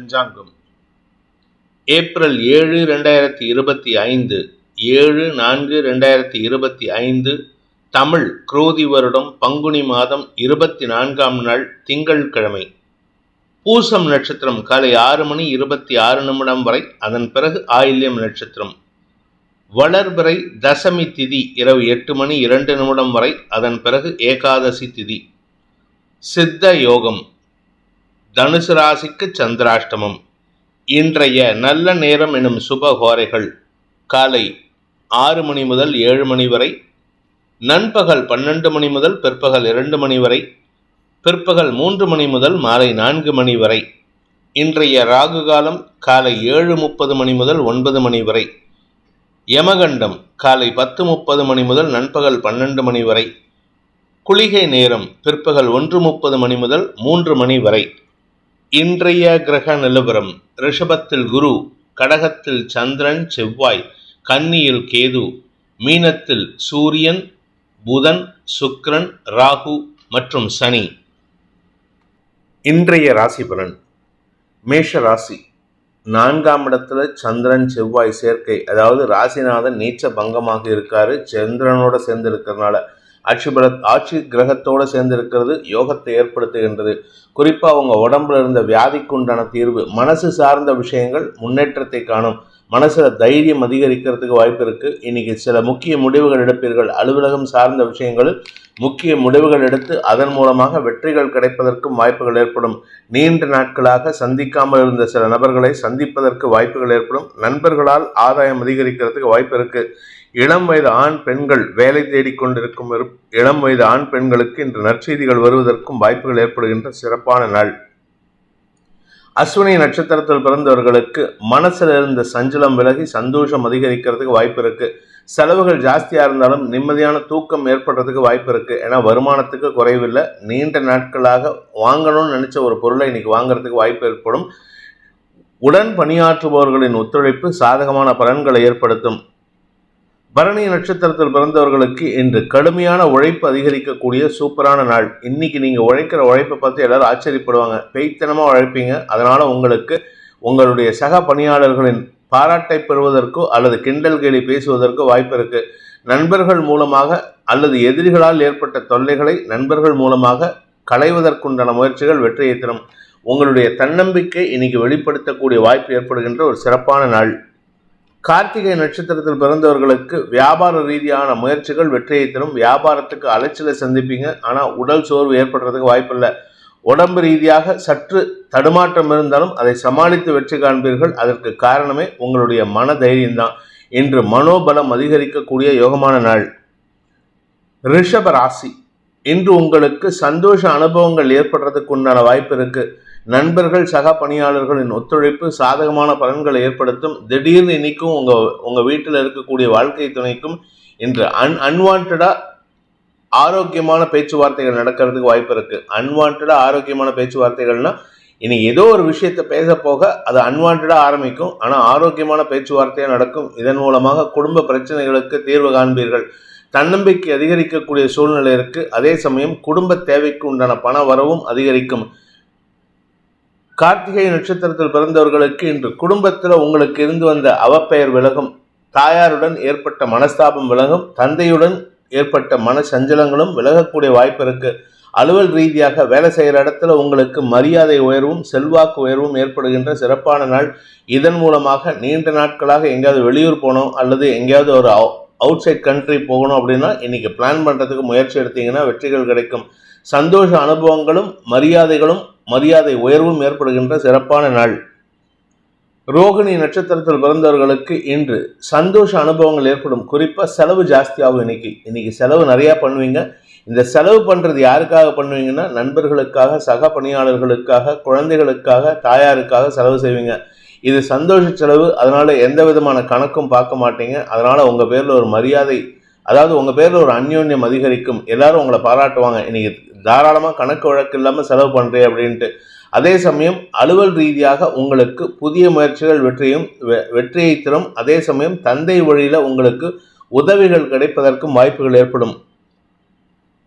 பஞ்சாங்கம் April 7, 2025 7/4/2025 Tamil குரோதி வருடம் பங்குனி மாதம் 24ஆம் நாள் திங்கட்கிழமை. பூசம் நட்சத்திரம் காலை 6:26 வரை, அதன் பிறகு ஆயில்யம் நட்சத்திரம். வளர்பிறை தசமி திதி இரவு 8:02 வரை, அதன் பிறகு ஏகாதசி திதி. சித்த யோகம். தனுசு ராசிக்கு சந்திராஷ்டமம். இன்றைய நல்ல நேரம் எனும் சுபகோரைகள் காலை 6 மணி முதல் 7 மணி வரை, நண்பகல் 12 மணி முதல் பிற்பகல் 2 மணி வரை, பிற்பகல் 3 மணி முதல் மாலை 4 மணி வரை. இன்றைய ராகு காலம் காலை 7:30 மணி முதல் 9 மணி வரை. யமகண்டம் காலை 10:30 மணி முதல் நண்பகல் 12 மணி வரை. குளிகை நேரம் பிற்பகல் 1:30 மணி முதல் 3 மணி வரை. இன்றைய கிரக நிலவரம்: ரிஷபத்தில் குரு, கடகத்தில் சந்திரன் செவ்வாய், கன்னியில் கேது, மீனத்தில் சூரியன் புதன் சுக்கிரன் ராகு மற்றும் சனி. இன்றைய ராசி பலன்: மேஷ ராசி. 4ஆம் இடத்துல சந்திரன் செவ்வாய் சேர்க்கை, அதாவது ராசிநாதன் நீச்ச பங்கமாக இருக்காரு. சந்திரனோட சேர்ந்து இருக்கிறதுனால ஆட்சி கிரகத்தோடு சேர்ந்து இருக்கிறது யோகத்தை ஏற்படுத்துகின்றது. குறிப்பாக அவங்க உடம்புல இருந்த வியாதிக்கு உண்டான தீர்வு, மனசு சார்ந்த விஷயங்கள் முன்னேற்றத்தை காணும். மனசுல தைரியம் அதிகரிக்கிறதுக்கு வாய்ப்பு இருக்கு. இன்னைக்கு சில முக்கிய முடிவுகள் எடுப்பீர்கள். அலுவலகம் சார்ந்த விஷயங்களில் முக்கிய முடிவுகள் எடுத்து அதன் மூலமாக வெற்றிகள் கிடைப்பதற்கும் வாய்ப்புகள் ஏற்படும். நீண்ட நாட்களாக சந்திக்காமல் இருந்த சில நபர்களை சந்திப்பதற்கு வாய்ப்புகள் ஏற்படும். நண்பர்களால் ஆதாயம் அதிகரிக்கிறதுக்கு வாய்ப்பு இருக்கு. இளம் வயது ஆண் பெண்கள் வேலை தேடிக்கொண்டிருக்கும் இளம் வயது ஆண் பெண்களுக்கு இன்று நற்செய்திகள் வருவதற்கும் வாய்ப்புகள் ஏற்படுகின்ற சிறப்பான நாள். அஸ்வினி நட்சத்திரத்தில் பிறந்தவர்களுக்கு மனசில் இருந்த சஞ்சலம் விலகி சந்தோஷம் அதிகரிக்கிறதுக்கு வாய்ப்பு இருக்கு. செலவுகள் ஜாஸ்தியா இருந்தாலும் நிம்மதியான தூக்கம் ஏற்படுறதுக்கு வாய்ப்பு இருக்கு. ஏன்னா வருமானத்துக்கு குறைவில்லை. நீண்ட நாட்களாக வாங்கணும்னு நினைச்ச ஒரு பொருளை இன்னைக்கு வாங்குறதுக்கு வாய்ப்பு ஏற்படும். உடன் பணியாற்றுபவர்களின் ஒத்துழைப்பு சாதகமான பலன்களை ஏற்படுத்தும். பரணி நட்சத்திரத்தில் பிறந்தவர்களுக்கு இன்று கடுமையான உழைப்பு அதிகரிக்கக்கூடிய சூப்பரான நாள். இன்னைக்கு நீங்க உழைக்கிற உழைப்பை பார்த்து எல்லாரும் ஆச்சரியப்படுவாங்க. பெய்த்தனமா உழைப்பீங்க. அதனால உங்களுக்கு உங்களுடைய சக பணியாளர்களின் பாராட்டை பெறுவதற்கோ அல்லது கிண்டல் கேலி பேசுவதற்கோ வாய்ப்பு இருக்கு. நண்பர்கள் மூலமாக அல்லது எதிரிகளால் ஏற்பட்ட தொல்லைகளை நண்பர்கள் மூலமாக களைவதற்குண்டான முயற்சிகள் வெற்றியை தரும். உங்களுடைய தன்னம்பிக்கை இன்னைக்கு வெளிப்படுத்தக்கூடிய வாய்ப்பு ஏற்படுகின்ற ஒரு சிறப்பான நாள். கார்த்திகை நட்சத்திரத்தில் பிறந்தவர்களுக்கு வியாபார ரீதியான முயற்சிகள் வெற்றியை தரும். வியாபாரத்துக்கு அலைச்சலை சந்திப்பீங்க. ஆனால் உடல் சோர்வு ஏற்படுறதுக்கு வாய்ப்பில்லை. உடம்பு ரீதியாக சற்று தடுமாற்றம் இருந்தாலும் அதை சமாளித்து வெற்றி காண்பீர்கள். அதற்கு காரணமே உங்களுடைய மன தைரியம்தான். இன்று மனோபலம் அதிகரிக்கக்கூடிய யோகமான நாள். ரிஷப ராசி. இன்று உங்களுக்கு சந்தோஷ அனுபவங்கள் ஏற்படுறதுக்கு உண்டான வாய்ப்பு இருக்கு. நண்பர்கள் சக பணியாளர்களின் ஒத்துழைப்பு சாதகமான பலன்களை ஏற்படுத்தும். திடீர்னு இன்னைக்கும் உங்க வீட்டில் இருக்கக்கூடிய வாழ்க்கை துணைக்கும் இன்று அன்வான்டா ஆரோக்கியமான பேச்சுவார்த்தைகள் நடக்கிறதுக்கு வாய்ப்பு இருக்கு. அன்வான்டா ஆரோக்கியமான பேச்சுவார்த்தைகள்னா இன்னைக்கு ஏதோ ஒரு விஷயத்தை பேச போக அது அன்வான்டா ஆரம்பிக்கும். ஆனால் ஆரோக்கியமான பேச்சுவார்த்தையாக நடக்கும். இதன் மூலமாக குடும்ப பிரச்சனைகளுக்கு தீர்வு காண்பீர்கள். தன்னம்பிக்கை அதிகரிக்கக்கூடிய சூழ்நிலை இருக்கு. அதே சமயம் குடும்ப தேவைக்கு உண்டான பண வரவும் அதிகரிக்கும். கார்த்திகை நட்சத்திரத்தில் பிறந்தவர்களுக்கு இன்று குடும்பத்தில் உங்களுக்கு இருந்து வந்த அவப்பெயர் விலகும். தாயாருடன் ஏற்பட்ட மனஸ்தாபம் விலகும். தந்தையுடன் ஏற்பட்ட மன சஞ்சலங்களும் விலகக்கூடிய வாய்ப்பு இருக்கு. அலுவல் ரீதியாக வேலை செய்கிற இடத்துல உங்களுக்கு மரியாதை உயர்வும் செல்வாக்கு உயர்வும் ஏற்படுகின்ற சிறப்பான நாள். இதன் மூலமாக நீண்ட நாட்களாக எங்கேயாவது வெளியூர் போகணும் அல்லது எங்கேயாவது ஒரு அவுட் சைட் கண்ட்ரி போகணும் அப்படின்னா இன்னைக்கு பிளான் பண்ணுறதுக்கு முயற்சி எடுத்தீங்கன்னா வெற்றிகள் கிடைக்கும். சந்தோஷ அனுபவங்களும் மரியாதை உயர்வும் ஏற்படுகின்ற சிறப்பான நாள். ரோகிணி நட்சத்திரத்தில் பிறந்தவர்களுக்கு இன்று சந்தோஷ அனுபவங்கள் ஏற்படும். குறிப்பாக செலவு ஜாஸ்தியாகும். இன்னைக்கு செலவு நிறையா பண்ணுவீங்க. இந்த செலவு பண்ணுறது யாருக்காக பண்ணுவீங்கன்னா நண்பர்களுக்காக, சக பணியாளர்களுக்காக, குழந்தைகளுக்காக, தாயாருக்காக செலவு செய்வீங்க. இது சந்தோஷ செலவு. அதனால எந்த விதமான கணக்கும் பார்க்க மாட்டீங்க. அதனால உங்க பேர்ல ஒரு மரியாதை, அதாவது உங்க பேர்ல ஒரு அந்யோன்யம் அதிகரிக்கும். எல்லாரும் உங்களை பாராட்டுவாங்க. இன்னைக்கு தாராளமாக கணக்கு வழக்கு இல்லாமல் செலவு பண்ணுறேன் அப்படின்ட்டு. அதே சமயம் அலுவல் ரீதியாக உங்களுக்கு புதிய முயற்சிகள் வெற்றியை தரும். அதே சமயம் தந்தை வழியில் உங்களுக்கு உதவிகள் கிடைப்பதற்கும் வாய்ப்புகள் ஏற்படும்.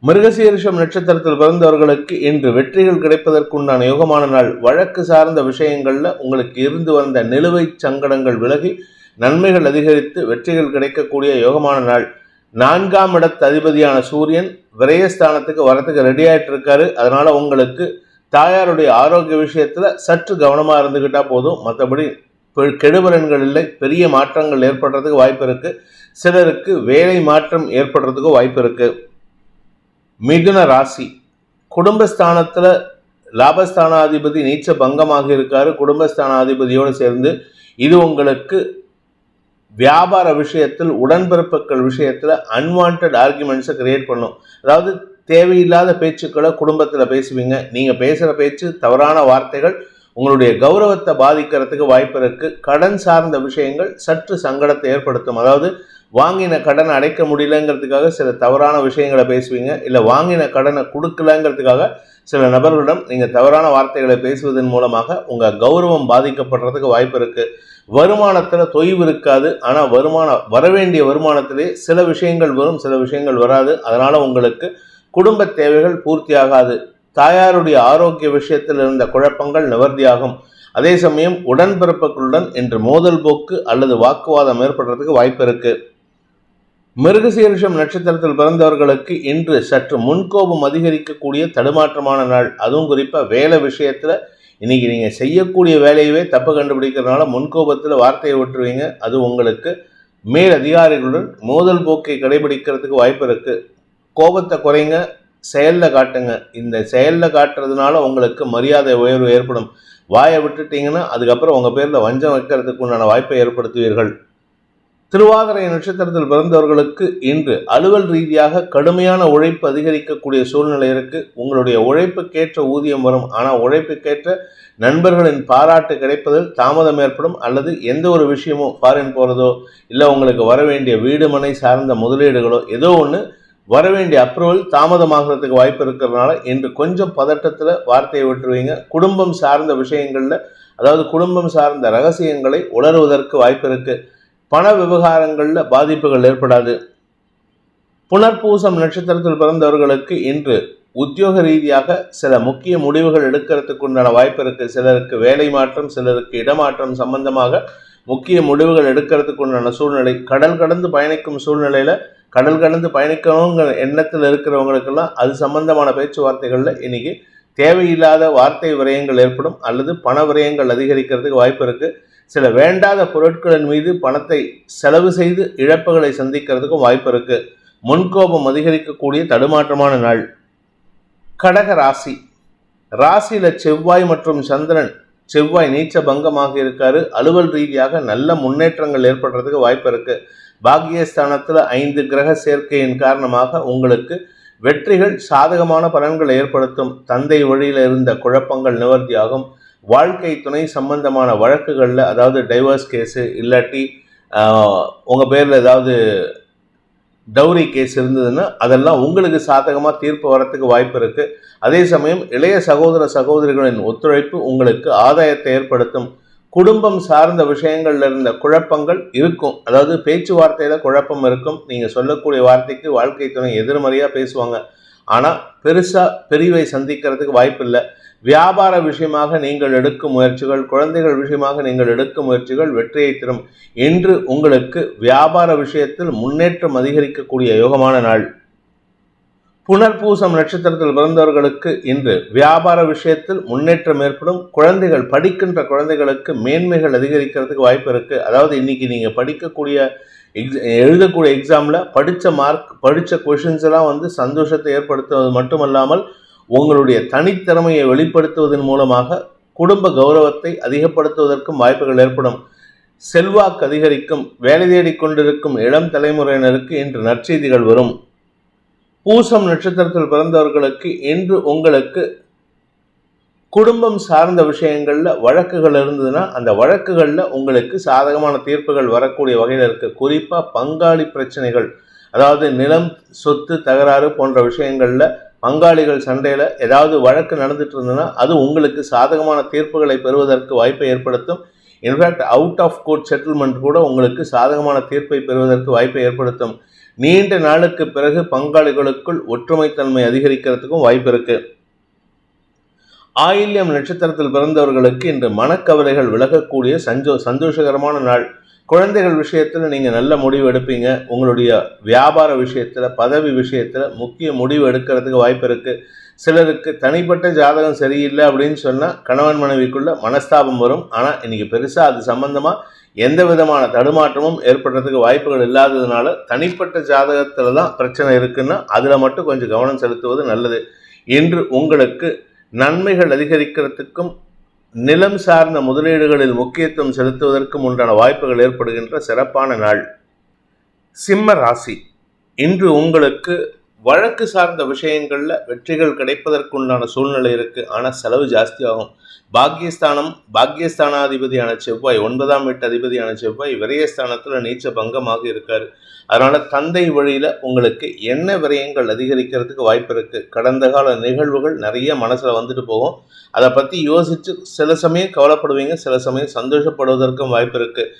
மிருகசீரிஷம் நட்சத்திரத்தில் பிறந்தவர்களுக்கு இன்று வெற்றிகள் கிடைப்பதற்குண்டான யோகமான நாள். வழக்கு சார்ந்த விஷயங்கள்ல உங்களுக்கு இருந்து வந்த நிலுவை சங்கடங்கள் விலகி நன்மைகள் அதிகரித்து வெற்றிகள் கிடைக்கக்கூடிய யோகமான நாள். 4ஆம் இடத்து அதிபதியான சூரியன் விரயஸ்தானத்துக்கு வரத்துக்கு ரெடி ஆயிட்டு இருக்காரு. அதனால உங்களுக்கு தாயாருடைய ஆரோக்கிய விஷயத்துல சற்று கவனமா இருந்துகிட்டா போதும். மற்றபடி கெடுபலன்கள் இல்லை. பெரிய மாற்றங்கள் ஏற்படுறதுக்கு வாய்ப்பு இருக்கு. சிலருக்கு வேலை மாற்றம் ஏற்படுறதுக்கு வாய்ப்பு இருக்கு. மிதுன ராசி, குடும்பஸ்தானத்துல லாபஸ்தானாதிபதி நீச்ச பங்கமாக இருக்காரு. குடும்பஸ்தானாதிபதியோடு சேர்ந்து இது உங்களுக்கு வியாபார விஷயத்தில் உடன்பிறப்புகள் விஷயத்துல அன்வான்ட் ஆர்குமெண்ட்ஸை கிரியேட் பண்ணும். அதாவது தேவையில்லாத பேச்சுக்களை குடும்பத்துல பேசுவீங்க. நீங்க பேசுற பேச்சு தவறான வார்த்தைகள் உங்களுடைய கௌரவத்தை பாதிக்கிறதுக்கு வாய்ப்பு இருக்கு. கடன் சார்ந்த விஷயங்கள் சற்று சங்கடத்தை ஏற்படுத்தும். அதாவது வாங்கின கடனை அடைக்க முடியலங்கிறதுக்காக சில தவறான விஷயங்களை பேசுவீங்க. இல்லை வாங்கின கடனை கொடுக்கலங்கிறதுக்காக சில நபர்களிடம் நீங்கள் தவறான வார்த்தைகளை பேசுவதன் மூலமாக உங்கள் கௌரவம் பாதிக்கப்படுறதுக்கு வாய்ப்பு இருக்கு. வருமானத்தில் தொய்வு இருக்காது. ஆனால் வரவேண்டிய வருமானத்திலே சில விஷயங்கள் வரும், சில விஷயங்கள் வராது. அதனால உங்களுக்கு குடும்ப தேவைகள் பூர்த்தி ஆகாது. தாயாருடைய ஆரோக்கிய விஷயத்தில் இருந்த குழப்பங்கள் நிவர்த்தியாகும். அதே சமயம் உடன்பிறப்புகளுடன் இன்று மோதல் போக்கு அல்லது வாக்குவாதம் ஏற்படுறதுக்கு வாய்ப்பு இருக்கு. மிருகசீரிஷம் நட்சத்திரத்தில் பிறந்தவர்களுக்கு இன்று சற்று முன்கோபம் அதிகரிக்கக்கூடிய தடுமாற்றமான நாள். அதுவும் குறிப்பாக வேலை விஷயத்தில் இன்னைக்கு நீங்கள் செய்யக்கூடிய வேலையவே தப்பு கண்டுபிடிக்கிறதுனால முன்கோபத்தில் வார்த்தையை விட்டுருவீங்க. அது உங்களுக்கு மேல் அதிகாரிகளுடன் மோதல் போக்கை கடைபிடிக்கிறதுக்கு வாய்ப்பு இருக்கு. கோபத்தை குறைங்க, செயலில் காட்டுங்க. இந்த செயலில் காட்டுறதுனால உங்களுக்கு மரியாதை உயர்வு ஏற்படும். வாயை விட்டுட்டீங்கன்னா அதுக்கப்புறம் உங்கள் பேரில் வஞ்சம் வைக்கிறதுக்கு உண்டான வாய்ப்பை ஏற்படுத்துவீர்கள். திருவாதிரை நட்சத்திரத்தில் பிறந்தவர்களுக்கு இன்று அலுவல் ரீதியாக கடுமையான உழைப்பு அதிகரிக்கக்கூடிய சூழ்நிலை இருக்கு. உங்களுடைய உழைப்புக்கேற்ற ஊதியம் வரும். ஆனால் உழைப்புக்கேற்ற நண்பர்களின் பாராட்டு கிடைப்பதில் தாமதம் ஏற்படும். அல்லது எந்த ஒரு விஷயமும் ஃபாரின் போகிறதோ இல்லை உங்களுக்கு வர வேண்டிய வீடு மனை சார்ந்த முதலீடுகளோ ஏதோ ஒன்று வர வேண்டிய அப்ரூவல் தாமதமாகிறதுக்கு வாய்ப்பு இருக்கிறதுனால இன்று கொஞ்சம் பதட்டத்தில் வார்த்தையை விட்டுருவீங்க. குடும்பம் சார்ந்த விஷயங்களில், அதாவது குடும்பம் சார்ந்த ரகசியங்களை உணர்வதற்கு வாய்ப்பு இருக்கு. பண விவகாரங்களில் பாதிப்புகள் ஏற்படாது. புனர்பூசம் நட்சத்திரத்தில் பிறந்தவர்களுக்கு இன்று உத்தியோக ரீதியாக சில முக்கிய முடிவுகள் எடுக்கிறதுக்கு உண்டான வாய்ப்பு இருக்கு. சிலருக்கு வேலை மாற்றம், சிலருக்கு இடமாற்றம் சம்பந்தமாக முக்கிய முடிவுகள் எடுக்கிறதுக்கு உண்டான சூழ்நிலை. கடல் கடந்து பயணிக்கும் சூழ்நிலையில கடல் கடந்து பயணிக்கணுங்கிற எண்ணத்தில் இருக்கிறவங்களுக்கெல்லாம் அது சம்பந்தமான பேச்சுவார்த்தைகளில் இன்னைக்கு தேவையில்லாத வார்த்தை விரயங்கள் ஏற்படும் அல்லது பண விரயங்கள் அதிகரிக்கிறதுக்கு வாய்ப்பு இருக்கு. சில வேண்டாத பொருட்களின் மீது பணத்தை செலவு செய்து இழப்புகளை சந்திக்கிறதுக்கும் வாய்ப்பு இருக்கு. முன்கோபம் அதிகரிக்கக்கூடிய தடுமாற்றமான நாள். கடக ராசி, ராசியில செவ்வாய் மற்றும் சந்திரன். செவ்வாய் நீச்ச பங்கமாக இருக்காரு. அலுவல் ரீதியாக நல்ல முன்னேற்றங்கள் ஏற்படுறதுக்கு வாய்ப்பு இருக்கு. பாக்கியஸ்தானத்தில் 5 கிரக சேர்க்கையின் காரணமாக உங்களுக்கு வெற்றிகள் சாதகமான பலன்களை ஏற்படுத்தும். தந்தை வழியில் இருந்த குழப்பங்கள் நிவர்த்தியாகும். வாழ்க்கை துணை சம்பந்தமான வழக்குகளில், அதாவது டைவர்ஸ் கேஸு இல்லாட்டி உங்கள் பேரில் ஏதாவது டவுரி கேஸ் இருந்ததுன்னா அதெல்லாம் உங்களுக்கு சாதகமாக தீர்ப்பு வரத்துக்கு வாய்ப்பு இருக்குது. அதே சமயம் இளைய சகோதர சகோதரிகளின் ஒத்துழைப்பு உங்களுக்கு ஆதாயத்தை ஏற்படுத்தும். குடும்பம் சார்ந்த விஷயங்கள்ல இருந்த குழப்பங்கள் இருக்கும். அதாவது பேச்சுவார்த்தையில் குழப்பம் இருக்கும். நீங்கள் சொல்லக்கூடிய வார்த்தைக்கு வாழ்க்கை துணை எதிர்மறையாக பேசுவாங்க. ஆனால் பெருசாக பிரிவை சந்திக்கிறதுக்கு வாய்ப்பு இல்லை. வியாபார விஷயமாக நீங்கள் எடுக்கும் முயற்சிகள், குழந்தைகள் விஷயமாக நீங்கள் எடுக்கும் முயற்சிகள் வெற்றியை தரும். இன்று உங்களுக்கு வியாபார விஷயத்தில் முன்னேற்றம் அதிகரிக்கக்கூடிய யோகமான நாள். புனர்பூசம் நட்சத்திரத்தில் பிறந்தவர்களுக்கு இன்று வியாபார விஷயத்தில் முன்னேற்றம் ஏற்படும். குழந்தைகள், படிக்கின்ற குழந்தைகளுக்கு மேன்மைகள் அதிகரிக்கிறதுக்கு வாய்ப்பு இருக்கு. அதாவது இன்னைக்கு நீங்க எழுதக்கூடிய எக்ஸாம்ல படித்த கொஷின்ஸ் எல்லாம் சந்தோஷத்தை ஏற்படுத்துவது மட்டுமல்லாமல் உங்களுடைய தனித்திறமையை வெளிப்படுத்துவதன் மூலமாக குடும்ப கௌரவத்தை அதிகப்படுத்துவதற்கும் வாய்ப்புகள் ஏற்படும். செல்வாக்கு அதிகரிக்கும். வேலை தேடிக்கொண்டிருக்கும் இளம் தலைமுறையினருக்கு இன்று நற்செய்திகள் வரும். பூசம் நட்சத்திரத்தில் பிறந்தவர்களுக்கு இன்று உங்களுக்கு குடும்பம் சார்ந்த விஷயங்கள்ல வழக்குகள் இருந்ததுன்னா அந்த வழக்குகள்ல உங்களுக்கு சாதகமான தீர்ப்புகள் வரக்கூடிய வகையில் இருக்கு. குறிப்பா பங்காளி பிரச்சனைகள், அதாவது நிலம், சொத்து தகராறு போன்ற விஷயங்கள்ல பங்காளிகள் சண்டையில ஏதாவது வழக்கு நடந்துட்டு இருந்ததுன்னா அது உங்களுக்கு சாதகமான தீர்ப்புகளை பெறுவதற்கு வாய்ப்பை ஏற்படுத்தும். In fact out of court settlement கூட உங்களுக்கு சாதகமான தீர்ப்பை பெறுவதற்கு வாய்ப்பை ஏற்படுத்தும். நீண்ட நாளுக்கு பிறகு பங்காளிகளுக்குள் ஒற்றுமைத்தன்மை அதிகரிக்கிறதுக்கும் வாய்ப்பு இருக்கு. ஆயில்யம் நட்சத்திரத்தில் பிறந்தவர்களுக்கு இன்று மனக்கவலைகள் விலகக்கூடிய சந்தோஷகரமான நாள். குழந்தைகள் விஷயத்தில் நீங்கள் நல்ல முடிவு எடுப்பீங்க. உங்களுடைய வியாபார விஷயத்தில், பதவி விஷயத்தில் முக்கிய முடிவு எடுக்கிறதுக்கு வாய்ப்பு இருக்குது. சிலருக்கு தனிப்பட்ட ஜாதகம் சரியில்லை அப்படின்னு சொன்னால் கணவன் மனைவிக்குள்ள மனஸ்தாபம் வரும். ஆனால் இன்றைக்கி பெருசாக அது சம்பந்தமாக எந்த விதமான தடுமாற்றமும் ஏற்படுறதுக்கு வாய்ப்புகள் இல்லாததுனால தனிப்பட்ட ஜாதகத்தில் தான் பிரச்சனை இருக்குன்னா அதில் மட்டும் கொஞ்சம் கவனம் செலுத்துவது நல்லது. இன்று உங்களுக்கு நன்மைகள் அதிகரிக்கிறதுக்கும் நிலம் சார்ந்த முதலீடுகளில் முக்கியத்துவம் செலுத்துவதற்கும் உண்டான வாய்ப்புகள் ஏற்படுகின்ற சிறப்பான நாள். சிம்ம ராசி, இன்று உங்களுக்கு வழக்கு சார்ந்த விஷயங்களில் வெற்றிகள் கிடைப்பதற்குண்டான சூழ்நிலை இருக்குது. ஆனால் செலவு ஜாஸ்தியாகும். பாக்கியஸ்தானாதிபதியான செவ்வாய், 9ஆம் வீட்டு அதிபதியான செவ்வாய் விரயஸ்தானத்தில் நீச்ச பங்கமாக இருக்கார். அதனால் தந்தை வழியில் உங்களுக்கு என்ன விரயங்கள் அதிகரிக்கிறதுக்கு வாய்ப்பு இருக்குது. கடந்த கால நிகழ்வுகள் நிறைய மனசில் வந்துட்டு போகும். அதை பற்றி யோசித்து சில சமயம் கவலைப்படுவீங்க, சில சமயம் சந்தோஷப்படுவதற்கும் வாய்ப்பு இருக்குது.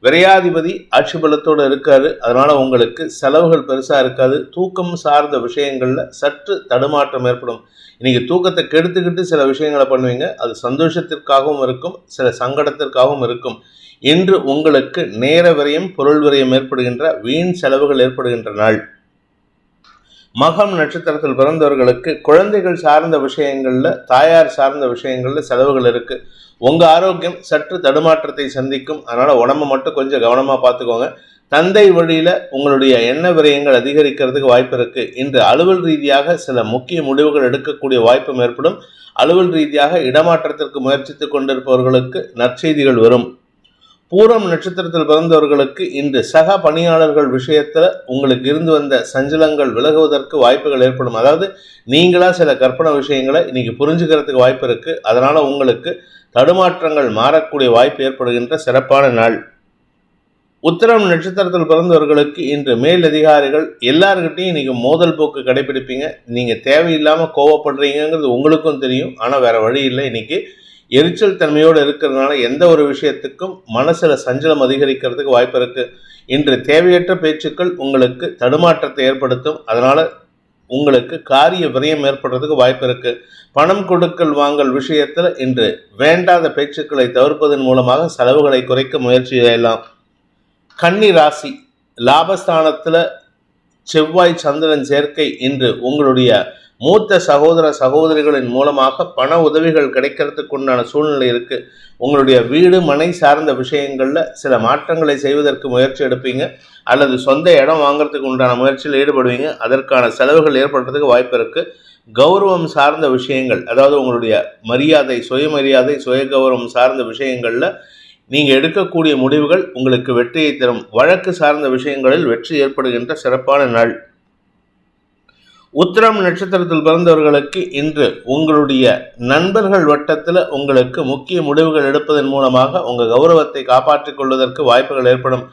விரையாதிபதி ஆட்சி பலத்தோடு இருக்காரு. அதனால் உங்களுக்கு செலவுகள் பெருசாக இருக்காது. தூக்கம் சார்ந்த விஷயங்களில் சற்று தடுமாற்றம் ஏற்படும். இன்றைக்கி தூக்கத்தை கெடுத்துக்கிட்டு சில விஷயங்களை பண்ணுவீங்க. அது சந்தோஷத்திற்காகவும் இருக்கும், சில சங்கடத்திற்காகவும் இருக்கும். இன்று உங்களுக்கு நேர விரயம், பொருள் விரயம் ஏற்படுகின்ற வீண் செலவுகள் ஏற்படுகின்ற நாள். மகம் நட்சத்திரத்தில் பிறந்தவர்களுக்கு குழந்தைகள் சார்ந்த விஷயங்களில், தாயார் சார்ந்த விஷயங்களில் செலவுகள் இருக்குது. உங்கள் ஆரோக்கியம் சற்று தடுமாற்றத்தை சந்திக்கும். அதனால் உடம்பை மட்டும் கொஞ்சம் கவனமாக பார்த்துக்கோங்க. தந்தை வழியில் உங்களுடைய எண்ண விரயங்கள் அதிகரிக்கிறதுக்கு வாய்ப்பு இருக்குது. இன்று அலுவல் ரீதியாக சில முக்கிய முடிவுகள் எடுக்கக்கூடிய வாய்ப்பும் ஏற்படும். அலுவல் ரீதியாக இடமாற்றத்திற்கு முயற்சித்து கொண்டிருப்பவர்களுக்கு நற்செய்திகள் வரும். பூரம் நட்சத்திரத்தில் பிறந்தவர்களுக்கு இன்று சக பணியாளர்கள் விஷயத்தில் உங்களுக்கு இருந்து வந்த சஞ்சலங்கள் விலகுவதற்கு வாய்ப்புகள் ஏற்படும். அதாவது நீங்களாக சில கற்பனை விஷயங்களை இன்னைக்கு புரிஞ்சுக்கிறதுக்கு வாய்ப்பு இருக்குது. அதனால் உங்களுக்கு தடுமாற்றங்கள் மாறக்கூடிய வாய்ப்பு ஏற்படுகின்ற சிறப்பான நாள். உத்திரம் நட்சத்திரத்தில் பிறந்தவர்களுக்கு இன்று மேலதிகாரிகள் எல்லாருக்கிட்டையும் இன்னைக்கு மோதல் போக்கு கடைபிடிப்பீங்க. நீங்கள் தேவையில்லாமல் கோவப்படுறீங்கிறது உங்களுக்கும் தெரியும். ஆனால் வேற வழி இல்லை. இன்னைக்கு எரிச்சல் தன்மையோடு இருக்கிறதுனால எந்த ஒரு விஷயத்துக்கும் மனசில் சஞ்சலம் அதிகரிக்கிறதுக்கு வாய்ப்பு இருக்குது. இன்று தேவையற்ற பேச்சுக்கள் உங்களுக்கு தடுமாற்றத்தை ஏற்படுத்தும். அதனால் உங்களுக்கு காரிய விரயம் ஏற்படுறதுக்கு வாய்ப்பு இருக்குது. பணம் கொடுக்கல் வாங்கல் விஷயத்தில் இன்று வேண்டாத பேச்சுக்களை தவிர்ப்பதன் மூலமாக செலவுகளை குறைக்க முயற்சி செய்யலாம். கன்னி ராசி, லாபஸ்தானத்தில் செவ்வாய் சந்திரன் சேர்க்கை இன்று உங்களுடைய மூத்த சகோதர சகோதரிகளின் மூலமாக பண உதவிகள் கிடைக்கிறதுக்கு உண்டான சூழ்நிலை இருக்குது. உங்களுடைய வீடு மனை சார்ந்த விஷயங்களில் சில மாற்றங்களை செய்வதற்கு முயற்சி எடுப்பீங்க. அல்லது சொந்த இடம் வாங்கிறதுக்கு உண்டான முயற்சியில் ஈடுபடுவீங்க. அதற்கான செலவுகள் ஏற்படுறதுக்கு வாய்ப்பு இருக்குது. கௌரவம் சார்ந்த விஷயங்கள், அதாவது உங்களுடைய மரியாதை, சுயமரியாதை, சுய கௌரவம் சார்ந்த விஷயங்களில் நீங்கள் எடுக்கக்கூடிய முடிவுகள் உங்களுக்கு வெற்றியை தரும். வழக்கு சார்ந்த விஷயங்களில் வெற்றி ஏற்படுகின்ற சிறப்பான நாள். உத்திரம் நட்சத்திரத்தில் பிறந்தவர்களுக்கு இன்று உங்களுடைய நண்பர்கள் வட்டத்தில் உங்களுக்கு முக்கிய முடிவுகள் எடுப்பதன் மூலமாக உங்கள் கௌரவத்தை காப்பாற்றிக் கொள்வதற்கு வாய்ப்புகள் ஏற்படும்.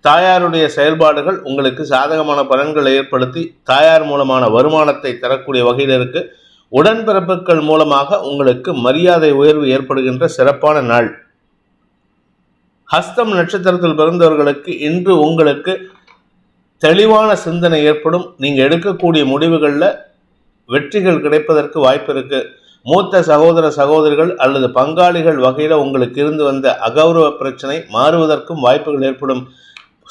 தாயாருடைய செயல்பாடுகள் உங்களுக்கு சாதகமான பலன்களை ஏற்படுத்தி தாயார் மூலமான வருமானத்தை தரக்கூடிய வகையில் இருக்கு. உடன்பிறப்புகள் மூலமாக உங்களுக்கு மரியாதை உயர்வு ஏற்படுகின்ற சிறப்பான நாள். ஹஸ்தம் நட்சத்திரத்தில் பிறந்தவர்களுக்கு இன்று உங்களுக்கு தெளிவான சிந்தனை ஏற்படும். நீங்கள் எடுக்கக்கூடிய முடிவுகளில் வெற்றிகள் கிடைப்பதற்கு வாய்ப்பு இருக்கு. மூத்த சகோதர சகோதரிகள் அல்லது பங்காளிகள் வகையில் உங்களுக்கு இருந்து வந்த அகௌரவ பிரச்சனை மாறுவதற்கும் வாய்ப்புகள் ஏற்படும்.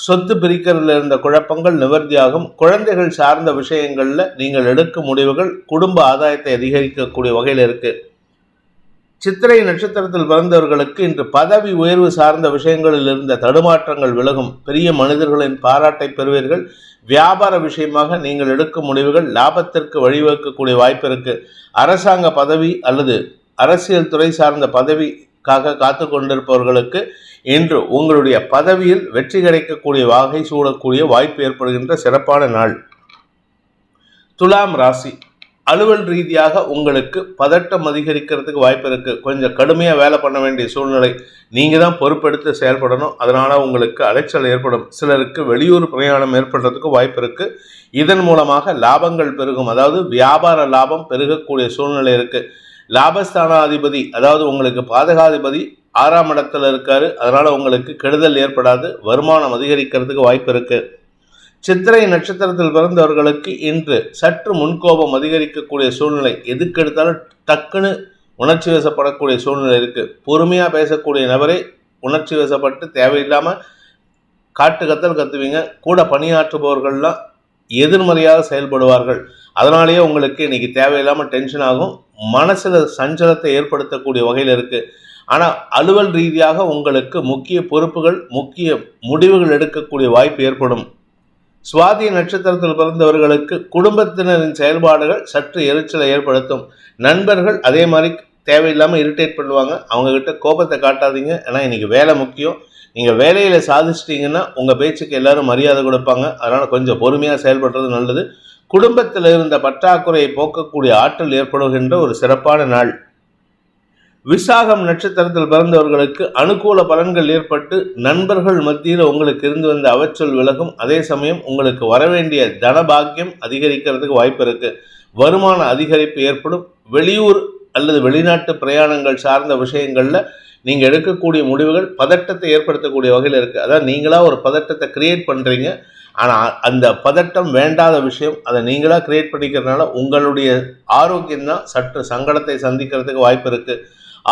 சொத்து பிரிக்கிறதுல இருந்த குழப்பங்கள் நிவர்த்தியாகும். குழந்தைகள் சார்ந்த விஷயங்களில் நீங்கள் எடுக்கும் முடிவுகள் குடும்ப ஆதாயத்தை அதிகரிக்கக்கூடிய வகையில் இருக்கு. சித்திரை நட்சத்திரத்தில் பிறந்தவர்களுக்கு இன்று பதவி உயர்வு சார்ந்த விஷயங்களில் இருந்த தடுமாற்றங்கள் விலகும். பெரிய மனிதர்களின் பாராட்டை பெறுவீர்கள். வியாபார விஷயமாக நீங்கள் எடுக்கும் முடிவுகள் லாபத்திற்கு வழிவகுக்கக்கூடிய வாய்ப்பு இருக்கு. அரசாங்க பதவி அல்லது அரசியல் துறை சார்ந்த பதவிக்காக காத்து கொண்டிருப்பவர்களுக்கு இன்று உங்களுடைய பதவியில் வெற்றி கிடைக்கக்கூடிய வகை சூழக்கூடிய வாய்ப்பு ஏற்படுகின்ற சிறப்பான நாள். துலாம் ராசி, அலுவல் ரீதியாக உங்களுக்கு பதட்டம் அதிகரிக்கிறதுக்கு வாய்ப்பு இருக்குது. கொஞ்சம் கடுமையாக வேலை பண்ண வேண்டிய சூழ்நிலை. நீங்கள் தான் பொறுப்பெடுத்து செயல்படணும். அதனால் உங்களுக்கு அலைச்சல் ஏற்படும். சிலருக்கு வெளியூர் பிரயாணம் ஏற்படுறதுக்கு வாய்ப்பு இருக்குது. இதன் மூலமாக லாபங்கள் பெருகும். அதாவது வியாபார லாபம் பெருகக்கூடிய சூழ்நிலை இருக்குது. லாபஸ்தானாதிபதி, அதாவது உங்களுக்கு பாதகாதிபதி 6ஆம் இடத்துல இருக்காரு. அதனால் உங்களுக்கு கெடுதல் ஏற்படாது. வருமானம் அதிகரிக்கிறதுக்கு வாய்ப்பு இருக்குது. சித்திரை நட்சத்திரத்தில் பிறந்தவர்களுக்கு இன்று சற்று முன்கோபம் அதிகரிக்கக்கூடிய சூழ்நிலை, எதுக்கெடுத்தாலும் டக்குன்னு உணர்ச்சி வசப்படக்கூடிய சூழ்நிலை இருக்குது. பொறுமையாக பேசக்கூடிய நபரே உணர்ச்சி வசப்பட்டு தேவையில்லாமல் காட்டு கத்தல் கத்துவீங்க. கூட பணியாற்றுபவர்கள்லாம் எதிர்மறையாக செயல்படுவார்கள். அதனாலேயே உங்களுக்கு இன்றைக்கி தேவையில்லாமல் டென்ஷன் ஆகும், மனசில் சஞ்சலத்தை ஏற்படுத்தக்கூடிய வகையில் இருக்குது. ஆனால் அலுவல் ரீதியாக உங்களுக்கு முக்கிய பொறுப்புகள், முக்கிய முடிவுகள் எடுக்கக்கூடிய வாய்ப்பு ஏற்படும். சுவாதி நட்சத்திரத்தில் பிறந்தவர்களுக்கு குடும்பத்தினரின் செயல்பாடுகள் சற்று எரிச்சலை ஏற்படுத்தும். நண்பர்கள் அதே மாதிரி தேவையில்லாமல் இரிட்டேட் பண்ணுவாங்க. அவங்கக்கிட்ட கோபத்தை காட்டாதீங்க. ஏன்னா இன்றைக்கி வேலை முக்கியம். நீங்கள் வேலையில் சாதிச்சிட்டிங்கன்னா உங்கள் பேச்சுக்கு எல்லோரும் மரியாதை கொடுப்பாங்க. அதனால் கொஞ்சம் பொறுமையாக செயல்படுறது நல்லது. குடும்பத்தில் இருந்த பற்றாக்குறையை போக்கக்கூடிய ஆற்றல் ஏற்படுகின்ற ஒரு சிறப்பான நாள். விசாகம் நட்சத்திரத்தில் பிறந்தவர்களுக்கு அனுகூல பலன்கள் ஏற்பட்டு நண்பர்கள் மத்தியில் உங்களுக்கு இருந்து வந்த அவச்சொல் விலகும். அதே சமயம் உங்களுக்கு வரவேண்டிய தனபாக்கியம் அதிகரிக்கிறதுக்கு வாய்ப்பு இருக்கு. வருமான அதிகரிப்பு ஏற்படும். வெளியூர் அல்லது வெளிநாட்டு பிரயாணங்கள் சார்ந்த விஷயங்கள்ல நீங்க எடுக்கக்கூடிய முடிவுகள் பதட்டத்தை ஏற்படுத்தக்கூடிய வகையில் இருக்கு. அதாவது நீங்களா ஒரு பதட்டத்தை கிரியேட் பண்றீங்க. ஆனால் அந்த பதட்டம் வேண்டாத விஷயம், அதை நீங்களா கிரியேட் பண்ணிக்கிறதுனால உங்களுடைய ஆரோக்கியம் தான் சற்று சங்கடத்தை சந்திக்கிறதுக்கு வாய்ப்பு இருக்கு.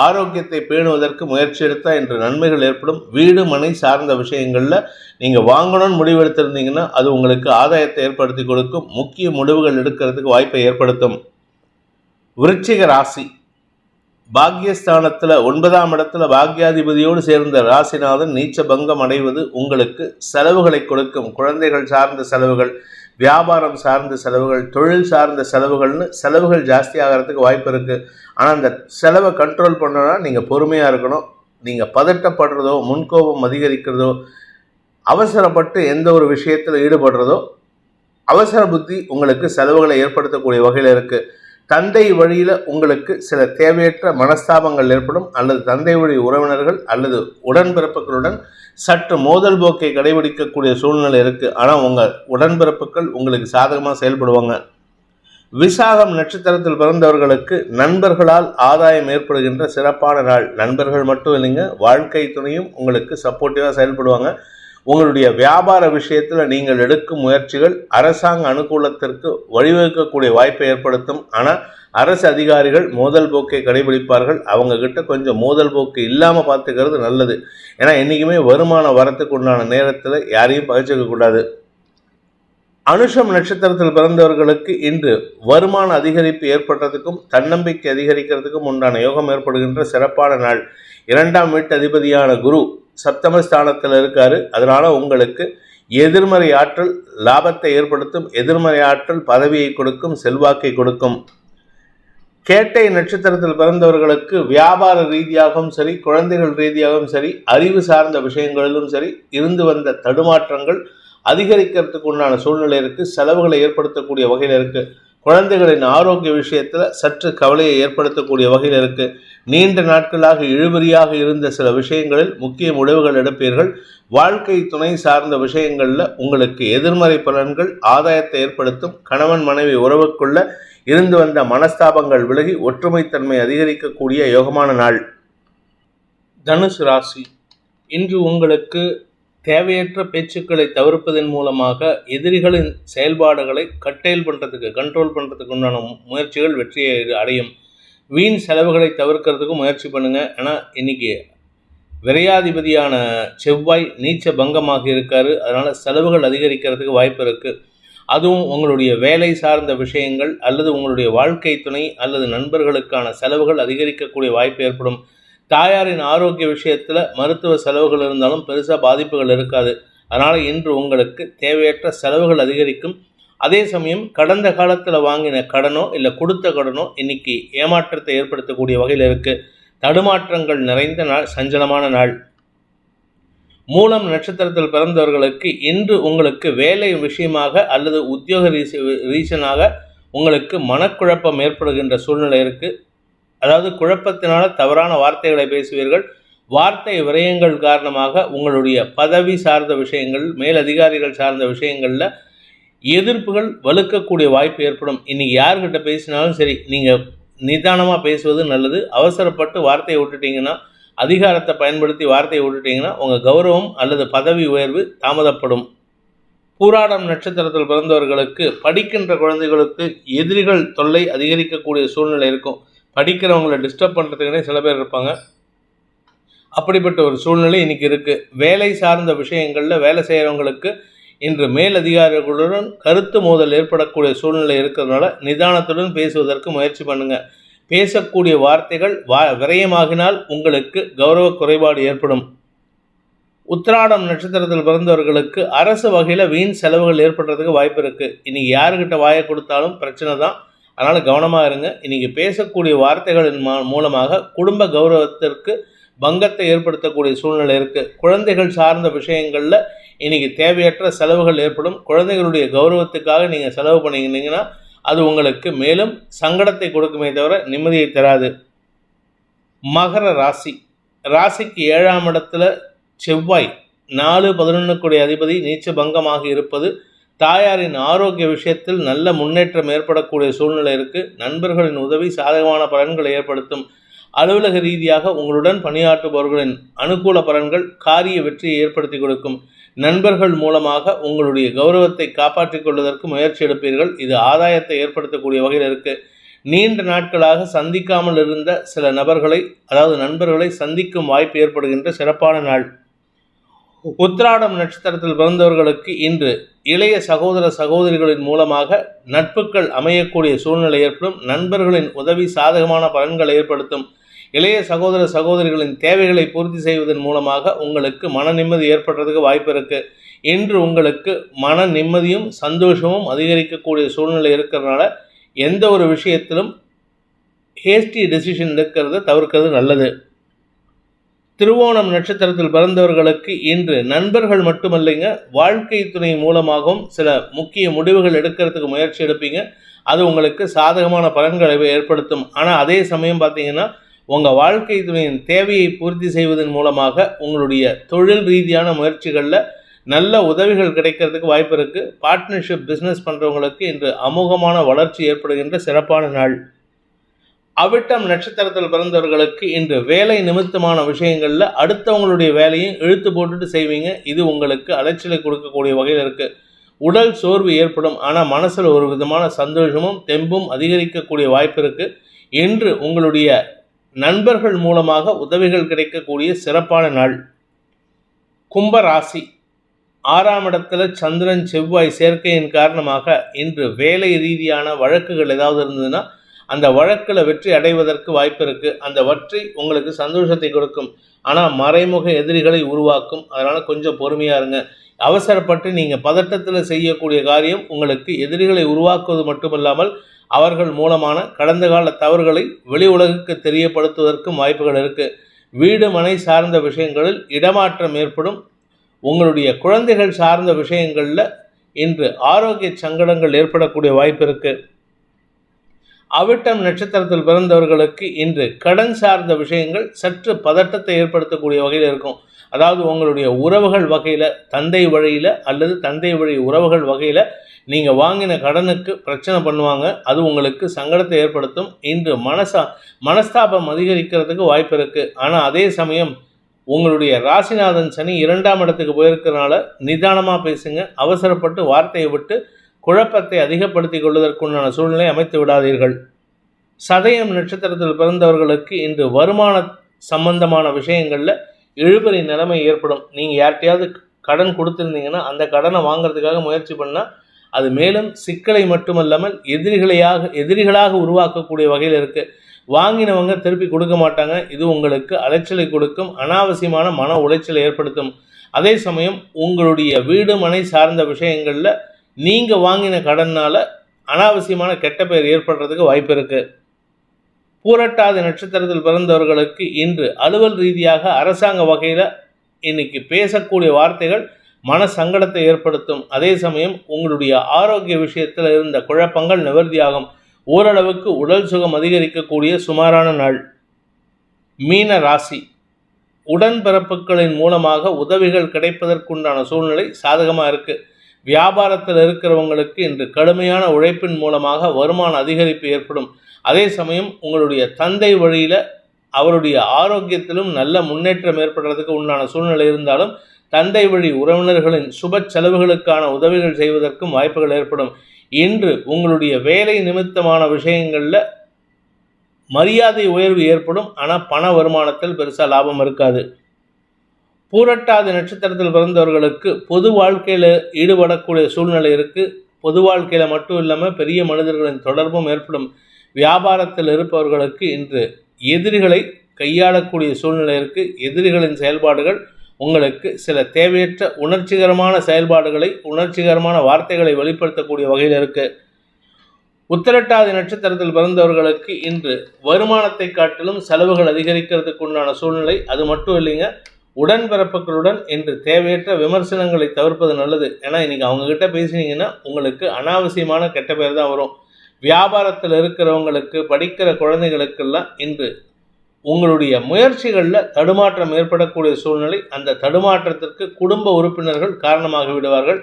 ஆரோக்கியத்தை பேணுவதற்கு முயற்சி எடுத்தால் இன்று நன்மைகள் ஏற்படும். வீடு மனை சார்ந்த விஷயங்களில் நீங்கள் வாங்கணும்னு முடிவெடுத்திருந்தீங்கன்னா அது உங்களுக்கு ஆதாயத்தை ஏற்படுத்தி கொடுக்கும். முக்கிய முடிவுகள் எடுக்கிறதுக்கு வாய்ப்பை ஏற்படுத்தும். விருச்சிக ராசி பாக்யஸ்தானத்தில் 9ஆம் இடத்துல பாக்யாதிபதியோடு சேர்ந்த ராசிநாதன் நீச்ச பங்கம் அடைவது உங்களுக்கு செலவுகளை கொடுக்கும். குழந்தைகள் சார்ந்த செலவுகள், வியாபாரம் சார்ந்த செலவுகள், தொழில் சார்ந்த செலவுகள்னு செலவுகள் ஜாஸ்தி ஆகிறதுக்கு வாய்ப்பு இருக்குது. ஆனால் அந்த செலவை கண்ட்ரோல் பண்ணணும்னா நீங்கள் பொறுமையாக இருக்கணும். நீங்கள் பதட்டப்படுறதோ, முன்கோபம் அதிகரிக்கிறதோ, அவசரப்பட்டு எந்த ஒரு விஷயத்தில் ஈடுபடுறதோ, அவசர புத்தி உங்களுக்கு செலவுகளை ஏற்படுத்தக்கூடிய வகையில் இருக்குது. தந்தை வழியில் உங்களுக்கு சில தேவையற்ற மனஸ்தாபங்கள் ஏற்படும். அல்லது தந்தை வழி உறவினர்கள் அல்லது உடன்பிறப்புகளுடன் சற்று மோதல் போக்கை கடைபிடிக்கக்கூடிய சூழ்நிலை இருக்குது. ஆனால் உங்கள் உடன்பிறப்புகள் உங்களுக்கு சாதகமாக செயல்படுவாங்க. விசாகம் நட்சத்திரத்தில் பிறந்தவர்களுக்கு நண்பர்களால் ஆதாயம் ஏற்படுகின்ற சிறப்பான நாள். நண்பர்கள் மட்டும் இல்லைங்க, வாழ்க்கை துணையும் உங்களுக்கு சப்போர்ட்டிவாக செயல்படுவாங்க. உங்களுடைய வியாபார விஷயத்தில் நீங்கள் எடுக்கும் முயற்சிகள் அரசாங்க அனுகூலத்திற்கு வழிவகுக்கக்கூடிய வாய்ப்பை ஏற்படுத்தும். ஆனால் அரசு அதிகாரிகள் மோதல் போக்கை கடைபிடிப்பார்கள். அவங்கக்கிட்ட கொஞ்சம் மோதல் போக்கு இல்லாமல் பார்த்துக்கிறது நல்லது. ஏன்னா என்றைக்குமே வருமானம் வரத்துக்கு உண்டான நேரத்தில் யாரையும் பகிர்ச்சிக்கக்கூடாது. அனுஷம் நட்சத்திரத்தில் பிறந்தவர்களுக்கு இன்று வருமான அதிகரிப்பு ஏற்படுறதுக்கும் தன்னம்பிக்கை அதிகரிக்கிறதுக்கும் உண்டான யோகம் ஏற்படுகின்ற சிறப்பான நாள். 2ஆம் வீட்டு அதிபதியான குரு சப்தமஸ்தானத்தில் இருக்காரு. அதனால உங்களுக்கு எதிர்மறை ஆற்றல் லாபத்தை ஏற்படுத்தும். எதிர்மறை ஆற்றல் பதவியை கொடுக்கும், செல்வாக்கை கொடுக்கும். கேட்டை நட்சத்திரத்தில் பிறந்தவர்களுக்கு வியாபார ரீதியாகவும் சரி, குழந்தைகள் ரீதியாகவும் சரி, அறிவு சார்ந்த விஷயங்களிலும் சரி இருந்து வந்த தடுமாற்றங்கள் அதிகரிக்கிறதுக்கு உண்டான சூழ்நிலை இருக்குது. செலவுகளை ஏற்படுத்தக்கூடிய வகையில் இருக்குது. குழந்தைகளின் ஆரோக்கிய விஷயத்தில் சற்று கவலையை ஏற்படுத்தக்கூடிய வகையில் இருக்குது. நீண்ட நாட்களாக இழுபறியாக இருந்த சில விஷயங்களில் முக்கிய முடிவுகள் எடுப்பீர்கள். வாழ்க்கை துணை சார்ந்த விஷயங்களில் உங்களுக்கு எதிர்மறை பலன்கள் ஆதாயத்தை ஏற்படுத்தும். கணவன் மனைவி உறவுக்குள்ள இருந்து வந்த மனஸ்தாபங்கள் விலகி ஒற்றுமைத்தன்மை அதிகரிக்கக்கூடிய யோகமான நாள். தனுசு ராசி இன்று உங்களுக்கு தேவையற்ற பேச்சுக்களை தவிர்ப்பதன் மூலமாக எதிரிகளின் செயல்பாடுகளை கண்ட்ரோல் பண்ணுறதுக்கு உண்டான முயற்சிகள் வெற்றியை அடையும். வீண் செலவுகளை தவிர்க்கிறதுக்கும் முயற்சி பண்ணுங்கள். ஏன்னா இன்றைக்கி விரையாதிபதியான செவ்வாய் நீச்ச பங்கமாக இருக்கார். அதனால் செலவுகள் அதிகரிக்கிறதுக்கு வாய்ப்பு இருக்குது. அதுவும் உங்களுடைய வேலை சார்ந்த விஷயங்கள் அல்லது உங்களுடைய வாழ்க்கை துணை அல்லது நண்பர்களுக்கான செலவுகள் அதிகரிக்கக்கூடிய வாய்ப்பு ஏற்படும். தாயாரின் ஆரோக்கிய விஷயத்தில் மருத்துவ செலவுகள் இருந்தாலும் பெருசாக பாதிப்புகள் இருக்காது. அதனால் இன்று உங்களுக்கு தேவையற்ற செலவுகள் அதிகரிக்கும். அதே சமயம் கடந்த காலத்தில் வாங்கின கடனோ இல்லை கொடுத்த கடனோ இன்னைக்கு ஏமாற்றத்தை ஏற்படுத்தக்கூடிய வகையில் இருக்குது. தடுமாற்றங்கள் நிறைந்த நாள், சஞ்சலமான நாள். மூலம் நட்சத்திரத்தில் பிறந்தவர்களுக்கு இன்று உங்களுக்கு வேலை விஷயமாக அல்லது உத்தியோக ரீசனாக உங்களுக்கு மனக்குழப்பம் ஏற்படுகின்ற சூழ்நிலை இருக்குது. அதாவது குழப்பத்தினால தவறான வார்த்தைகளை பேசுவீர்கள். வார்த்தை விரயங்கள் காரணமாக உங்களுடைய பதவி சார்ந்த விஷயங்கள், மேலதிகாரிகள் சார்ந்த விஷயங்களில் எதிர்ப்புகள் வலுக்கக்கூடிய வாய்ப்பு ஏற்படும். இன்றைக்கி யார்கிட்ட பேசினாலும் சரி, நீங்கள் நிதானமாக பேசுவது நல்லது. அவசரப்பட்டு வார்த்தையை விட்டுட்டிங்கன்னா, அதிகாரத்தை பயன்படுத்தி வார்த்தையை விட்டுட்டிங்கன்னா உங்கள் கௌரவம் அல்லது பதவி உயர்வு தாமதப்படும். பூராடம் நட்சத்திரத்தில் பிறந்தவர்களுக்கு படிக்கின்ற குழந்தைகளுக்கு எதிரிகள் தொல்லை அதிகரிக்கக்கூடிய சூழ்நிலை இருக்கும். படிக்கிறவங்களை டிஸ்டர்ப் பண்ணுறதுக்குனே சில பேர் இருப்பாங்க. அப்படிப்பட்ட ஒரு சூழ்நிலை இன்னைக்கு இருக்குது. வேலை சார்ந்த விஷயங்களில் வேலை செய்கிறவங்களுக்கு இன்று மேலதிகாரிகளுடன் கருத்து மோதல் ஏற்படக்கூடிய சூழ்நிலை இருக்கிறதுனால நிதானத்துடன் பேசுவதற்கு முயற்சி பண்ணுங்கள். பேசக்கூடிய வார்த்தைகள் விரயமாகினால் உங்களுக்கு கௌரவ குறைபாடு ஏற்படும். உத்திராடம் நட்சத்திரத்தில் பிறந்தவர்களுக்கு அரசு வகையில் வீண் செலவுகள் ஏற்படுறதுக்கு வாய்ப்பு இருக்குது. இன்றைக்கி யாருக்கிட்ட வாயை கொடுத்தாலும் பிரச்சனை தான். அதனால் கவனமாக இருங்க. இன்றைக்கி பேசக்கூடிய வார்த்தைகளின் மூலமாக குடும்ப கௌரவத்திற்கு பங்கத்தை ஏற்படுத்தக்கூடிய சூழ்நிலை இருக்குது. குழந்தைகள் சார்ந்த விஷயங்களில் இன்றைக்கி தேவையற்ற செலவுகள் ஏற்படும். குழந்தைகளுடைய கௌரவத்துக்காக நீங்கள் செலவு பண்ணிங்கன்னா அது உங்களுக்கு மேலும் சங்கடத்தை கொடுக்குமே தவிர நிம்மதியை தராது. மகர ராசிக்கு 7ஆம் இடத்துல செவ்வாய் 4-11 அதிபதி நீச்ச பங்கமாக இருப்பது தாயாரின் ஆரோக்கிய விஷயத்தில் நல்ல முன்னேற்றம் ஏற்படக்கூடிய சூழ்நிலை இருக்குது. நண்பர்களின் உதவி சாதகமான பலன்களை ஏற்படுத்தும். அலுவலக ரீதியாக உங்களுடன் பணியாற்றுபவர்களின் அனுகூல பலன்கள் காரிய வெற்றியை ஏற்படுத்தி கொடுக்கும். நண்பர்கள் மூலமாக உங்களுடைய கௌரவத்தை காப்பாற்றிக் கொள்வதற்கு முயற்சி எடுப்பீர்கள். இது ஆதாயத்தை ஏற்படுத்தக்கூடிய வகையில் இருக்குது. நீண்ட நாட்களாக சந்திக்காமல் இருந்த சில நண்பர்களை சந்திக்கும் வாய்ப்பு ஏற்படுகின்ற சிறப்பான நாள். உத்திராடம் நட்சத்திரத்தில் பிறந்தவர்களுக்கு இன்று இளைய சகோதர சகோதரிகளின் மூலமாக நட்புகள் அமையக்கூடிய சூழ்நிலை ஏற்படும். நண்பர்களின் உதவி சாதகமான பலன்களை ஏற்படுத்தும். இளைய சகோதர சகோதரிகளின் தேவைகளை பூர்த்தி செய்வதன் மூலமாக உங்களுக்கு மன நிம்மதி ஏற்படுறதுக்கு வாய்ப்பு இருக்குது. இன்று உங்களுக்கு மன நிம்மதியும் சந்தோஷமும் அதிகரிக்கக்கூடிய சூழ்நிலை இருக்கிறதுனால எந்த ஒரு விஷயத்திலும் ஹேஸ்டி டெசிஷன் எடுக்கிறத தவிர்க்கிறது நல்லது. திருவோணம் நட்சத்திரத்தில் பிறந்தவர்களுக்கு இன்று நண்பர்கள் மட்டுமல்லைங்க, வாழ்க்கை துணை மூலமாகவும் சில முக்கிய முடிவுகள் எடுக்கிறதுக்கு முயற்சி எடுப்பீங்க. அது உங்களுக்கு சாதகமான பலன்களை ஏற்படுத்தும். ஆனால் அதே சமயம் பார்த்தீங்கன்னா உங்கள் வாழ்க்கை துணையின் தேவையை பூர்த்தி செய்வதன் மூலமாக உங்களுடைய தொழில் ரீதியான முயற்சிகளில் நல்ல உதவிகள் கிடைக்கிறதுக்கு வாய்ப்பு இருக்குது. பார்ட்னர்ஷிப் பிஸ்னஸ் பண்ணுறவங்களுக்கு இன்று அமோகமான வளர்ச்சி ஏற்படுகின்ற சிறப்பான நாள். அவிட்டம் நட்சத்திரத்தில் பிறந்தவர்களுக்கு இன்று வேலை நிமித்தமான விஷயங்களில் அடுத்தவங்களுடைய வேலையும் இழுத்து போட்டுட்டு செய்வீங்க. இது உங்களுக்கு அலைச்சலை கொடுக்கக்கூடிய வகையில் இருக்குது. உடல் சோர்வு ஏற்படும். ஆனால் மனசில் ஒரு விதமான சந்தோஷமும் தெம்பும் அதிகரிக்கக்கூடிய வாய்ப்பு இருக்குது. இன்று உங்களுடைய நண்பர்கள் மூலமாக உதவிகள் கிடைக்கக்கூடிய சிறப்பான நாள். கும்பராசி 6ஆம் இடத்துல சந்திரன் செவ்வாய் சேர்க்கையின் காரணமாக இன்று வேலை ரீதியான வழக்குகள் ஏதாவது இருந்ததுன்னா அந்த வழக்கில் வெற்றி அடைவதற்கு வாய்ப்பு இருக்குது. அந்த வெற்றி உங்களுக்கு சந்தோஷத்தை கொடுக்கும். ஆனால் மறைமுக எதிரிகளை உருவாக்கும். அதனால் கொஞ்சம் பொறுமையாக இருங்க. அவசரப்பட்டு நீங்கள் பதட்டத்தில் செய்யக்கூடிய காரியம் உங்களுக்கு எதிரிகளை உருவாக்குவது மட்டுமல்லாமல் அவர்கள் மூலமான கடந்த கால தவறுகளை வெளி உலகுக்கு தெரியப்படுத்துவதற்கும் வாய்ப்புகள் இருக்குது. வீடு மனை சார்ந்த விஷயங்களில் இடமாற்றம் ஏற்படும். உங்களுடைய குழந்தைகள் சார்ந்த விஷயங்களில் இன்று ஆரோக்கிய சங்கடங்கள் ஏற்படக்கூடிய வாய்ப்பு இருக்குது. அவிட்டம் நட்சத்திரத்தில் பிறந்தவர்களுக்கு இன்று கடன் சார்ந்த விஷயங்கள் சற்று பதட்டத்தை ஏற்படுத்தக்கூடிய வகையில் இருக்கும். அதாவது உங்களுடைய உறவுகள் வகையில் தந்தை வழியில் அல்லது தந்தை வழி உறவுகள் வகையில் நீங்கள் வாங்கின கடனுக்கு பிரச்சனை பண்ணுவாங்க. அது உங்களுக்கு சங்கடத்தை ஏற்படுத்தும். இன்று மனஸ்தாபம் அதிகரிக்கிறதுக்கு வாய்ப்பு இருக்குது. ஆனால் அதே சமயம் உங்களுடைய ராசிநாதன் சனி 2ஆம் இடத்துக்கு போயிருக்கிறதுனால நிதானமாக பேசுங்க. அவசரப்பட்டு வார்த்தையை விட்டு குழப்பத்தை அதிகப்படுத்தி கொள்வதற்குண்டான சூழ்நிலை அமைத்து விடாதீர்கள். சதயம் நட்சத்திரத்தில் பிறந்தவர்களுக்கு இன்று வருமான சம்பந்தமான விஷயங்களில் இழுபறி நிலைமை ஏற்படும். நீங்கள் யார்கிட்டையாவது கடன் கொடுத்துருந்தீங்கன்னா அந்த கடனை வாங்கிறதுக்காக முயற்சி பண்ணால் அது மேலும் சிக்கலை மட்டுமல்லாமல் எதிரிகளாக உருவாக்கக்கூடிய வகையில் இருக்குது. வாங்கினவங்க திருப்பி கொடுக்க மாட்டாங்க. இது உங்களுக்கு அலைச்சலை கொடுக்கும். அனாவசியமான மன உளைச்சலை ஏற்படுத்தும். அதே சமயம் உங்களுடைய வீடு மனை சார்ந்த விஷயங்களில் நீங்கள் வாங்கின கடனால் அனாவசியமான கெட்ட பெயர் ஏற்படுறதுக்கு வாய்ப்பு இருக்குது. பூரட்டாதி நட்சத்திரத்தில் பிறந்தவர்களுக்கு இன்று அலுவல் ரீதியாக அரசாங்க வகையில் இன்னைக்கு பேசக்கூடிய வார்த்தைகள் மன சங்கடத்தை ஏற்படுத்தும். அதே சமயம் உங்களுடைய ஆரோக்கிய விஷயத்தில் இருந்த குழப்பங்கள் நிவர்த்தியாகும். ஓரளவுக்கு உடல் சுகம் அதிகரிக்கக்கூடிய சுமாரான நாள். மீன ராசி உடன்பிறப்புகளின் மூலமாக உதவிகள் கிடைப்பதற்குண்டான சூழ்நிலை சாதகமாக இருக்குது. வியாபாரத்தில் இருக்கிறவங்களுக்கு இன்று கடுமையான உழைப்பின் மூலமாக வருமான அதிகரிப்பு ஏற்படும். அதே சமயம் உங்களுடைய தந்தை வழியில் அவருடைய ஆரோக்கியத்திலும் நல்ல முன்னேற்றம் ஏற்படுறதுக்கு உண்டான சூழ்நிலை இருந்தாலும் தந்தை வழி உறவினர்களின் சுப செலவுகளுக்கான உதவிகள் செய்வதற்கும் வாய்ப்புகள் ஏற்படும். இன்று உங்களுடைய வேலை நிமித்தமான விஷயங்களில் மரியாதை உயர்வு ஏற்படும். ஆனால் பண வருமானத்தில் பெருசாக லாபம் இருக்காது. பூரட்டாதி நட்சத்திரத்தில் பிறந்தவர்களுக்கு பொது வாழ்க்கையில் ஈடுபடக்கூடிய சூழ்நிலை இருக்குது. பொது வாழ்க்கையில் மட்டும் இல்லாமல் பெரிய மனிதர்களின் தொடர்பும் ஏற்படும். வியாபாரத்தில் இருப்பவர்களுக்கு இன்று எதிரிகளை கையாளக்கூடிய சூழ்நிலை இருக்குது. எதிரிகளின் செயல்பாடுகள் உங்களுக்கு சில தேவையற்ற உணர்ச்சிகரமான செயல்பாடுகளை, உணர்ச்சிகரமான வார்த்தைகளை வெளிப்படுத்தக்கூடிய வகையில் இருக்குது. உத்திரட்டாதி நட்சத்திரத்தில் பிறந்தவர்களுக்கு இன்று வருமானத்தை காட்டிலும் செலவுகள் அதிகரிக்கிறதுக்கு உண்டான சூழ்நிலை. அது மட்டும் இல்லைங்க, உடன்பிறப்புகளுடன் இன்று தேவையற்ற விமர்சனங்களை தவிர்ப்பது நல்லது. ஏன்னா இன்றைக்கி அவங்கக்கிட்ட பேசினீங்கன்னா உங்களுக்கு அனாவசியமான கெட்ட பேர் தான் வரும். வியாபாரத்தில் இருக்கிறவங்களுக்கு, படிக்கிற குழந்தைகளுக்கெல்லாம் இன்று உங்களுடைய முயற்சிகளில் தடுமாற்றம் ஏற்படக்கூடிய சூழ்நிலை. அந்த தடுமாற்றத்திற்கு குடும்ப உறுப்பினர்கள் காரணமாக விடுவார்கள்.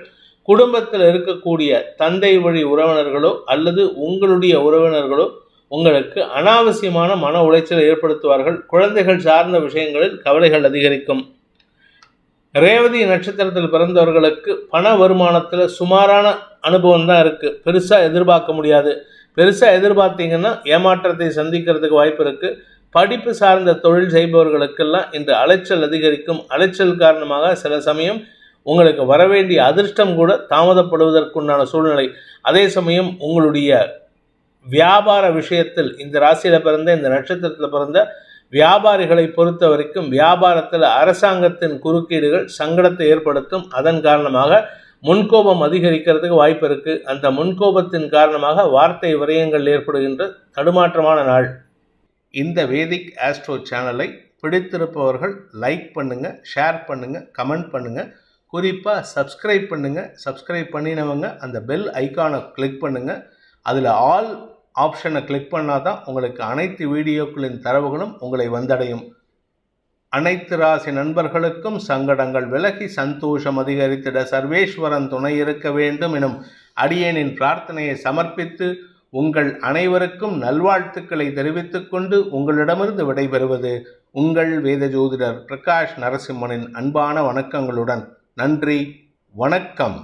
குடும்பத்தில் இருக்கக்கூடிய தந்தை வழி உறவினர்களோ அல்லது உங்களுடைய உறவினர்களோ உங்களுக்கு அனாவசியமான மன உளைச்சலை ஏற்படுத்துவார்கள். குழந்தைகள் சார்ந்த விஷயங்களில் கவலைகள் அதிகரிக்கும். ரேவதி நட்சத்திரத்தில் பிறந்தவர்களுக்கு பண வருமானத்தில் சுமாரான அனுபவம் தான் இருக்குது. பெருசாக எதிர்பார்க்க முடியாது. பெருசாக எதிர்பார்த்தீங்கன்னா ஏமாற்றத்தை சந்திக்கிறதுக்கு வாய்ப்பு இருக்குது. படிப்பு சார்ந்த தொழில் செய்பவர்களுக்கெல்லாம் இன்று அலைச்சல் அதிகரிக்கும். அலைச்சல் காரணமாக சில சமயம் உங்களுக்கு வரவேண்டிய அதிர்ஷ்டம் கூட தாமதப்படுவதற்குண்டான சூழ்நிலை. அதே சமயம் உங்களுடைய வியாபார விஷயத்தில் இந்த ராசியில் பிறந்த, இந்த நட்சத்திரத்தில் பிறந்த வியாபாரிகளை பொறுத்த வரைக்கும் வியாபாரத்தில் அரசாங்கத்தின் குறுக்கீடுகள் சங்கடத்தை ஏற்படுத்தும். அதன் காரணமாக முன்கோபம் அதிகரிக்கிறதுக்கு வாய்ப்பு இருக்குது. அந்த முன்கோபத்தின் காரணமாக வார்த்தை விரயங்கள் ஏற்படுகின்ற தடுமாற்றமான நாள். இந்த வேதிக் ஆஸ்ட்ரோ சேனலை பிடித்திருப்பவர்கள் லைக் பண்ணுங்கள், ஷேர் பண்ணுங்கள், கமெண்ட் பண்ணுங்கள். குறிப்பாக சப்ஸ்கிரைப் பண்ணுங்கள். சப்ஸ்கிரைப் பண்ணினவங்க அந்த பெல் ஐக்கானை கிளிக் பண்ணுங்கள். அதில் ஆல் ஆப்ஷனை கிளிக் பண்ணால் தான் உங்களுக்கு அனைத்து வீடியோக்களின் தரவுகளும் உங்களை வந்தடையும். அனைத்து ராசி நண்பர்களுக்கும் சங்கடங்கள் விலகி சந்தோஷம் அதிகரித்திட சர்வேஸ்வரன் துணை இருக்க வேண்டும் எனும் அடியேனின் பிரார்த்தனையை சமர்ப்பித்து உங்கள் அனைவருக்கும் நல்வாழ்த்துக்களை தெரிவித்துக் கொண்டு உங்களிடமிருந்து விடைபெறுவது உங்கள் வேத ஜோதிடர் பிரகாஷ் நரசிம்மனின் அன்பான வணக்கங்களுடன். நன்றி, வணக்கம்.